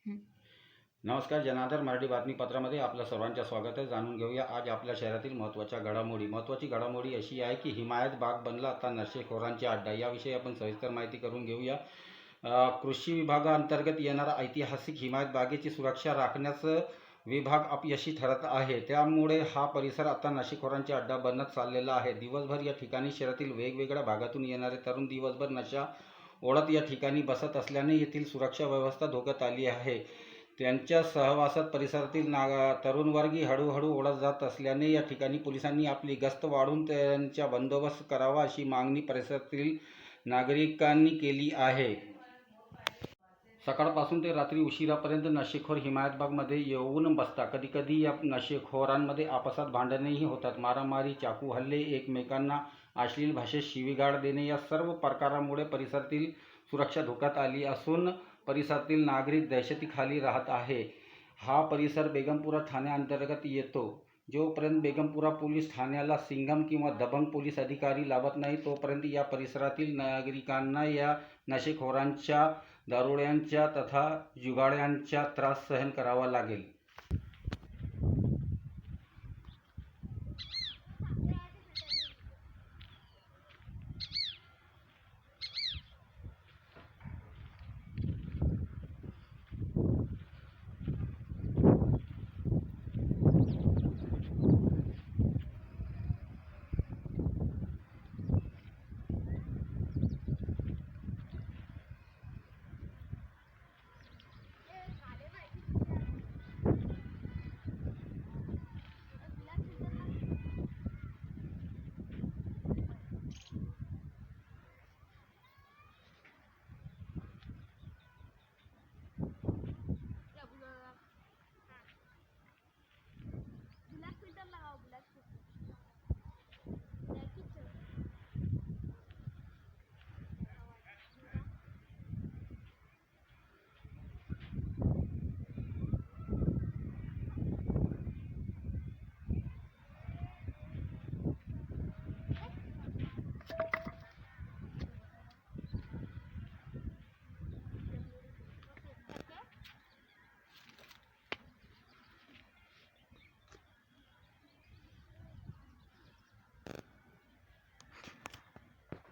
नमस्कार. जनार्दन मराठी बातमीपत्रामध्ये आपल्या सर्वांचं स्वागत आहे. जाणून घेऊया आज आपल्या शहरातील महत्त्वाच्या घडामोडी. महत्त्वाची घडामोडी अशी आहे की हिमायत बाग बनला आता नशेखोरांचा अड्डा. याविषयी आपण सविस्तर माहिती करून घेऊया. कृषी विभागाअंतर्गत येणारा ऐतिहासिक हिमायत बागेची सुरक्षा राखण्यास विभाग अपयशी ठरत आहे. त्यामुळे हा परिसर आता नशेखोरांचा अड्डा बनत चाललेला आहे. दिवसभर या ठिकाणी शहरातील वेगवेगळ्या भागातून येणारे तरुण दिवसभर नशा ओढत या ठिकाणी बसत असल्याने येथील सुरक्षा व्यवस्था धोक्यात आली आहे. त्यांच्या सहवासात परिसरातील तरुणवर्गी हळूहळू ओढत जात असल्याने या ठिकाणी पोलिसांनी आपली गस्त वाढवून त्यांचा बंदोबस्त करावा अशी मागणी परिसरातील नागरिकांनी केली आहे. सकाळपासून ते रात्री उशिरापर्यंत नशेखोर हिमायतबागमध्ये येऊन बसतात. कधीकधी या नशेखोरांमध्ये आपसात भांडणेही होतात. मारामारी, चाकू हल्ले, एकमेकांना अश्लील भाषेत शिवीगाळ देणे या सर्व प्रकारामुळे परिसरातील सुरक्षा धोक्यात आली असून परिसरातील नागरिक दहशतीखाली राहत आहे. हा परिसर बेगमपुरा ठाण्याअंतर्गत येतो. जोपर्यंत बेगमपुरा पोलीस ठाण्याला सिंघम किंवा दबंग पोलीस अधिकारी लाभत नाही तोपर्यंत या परिसरातील नागरिकांना या नशेखोरांच्या, दारुड्यांच्या तथा जुगाड्यांचा त्रास सहन करावा लागेल.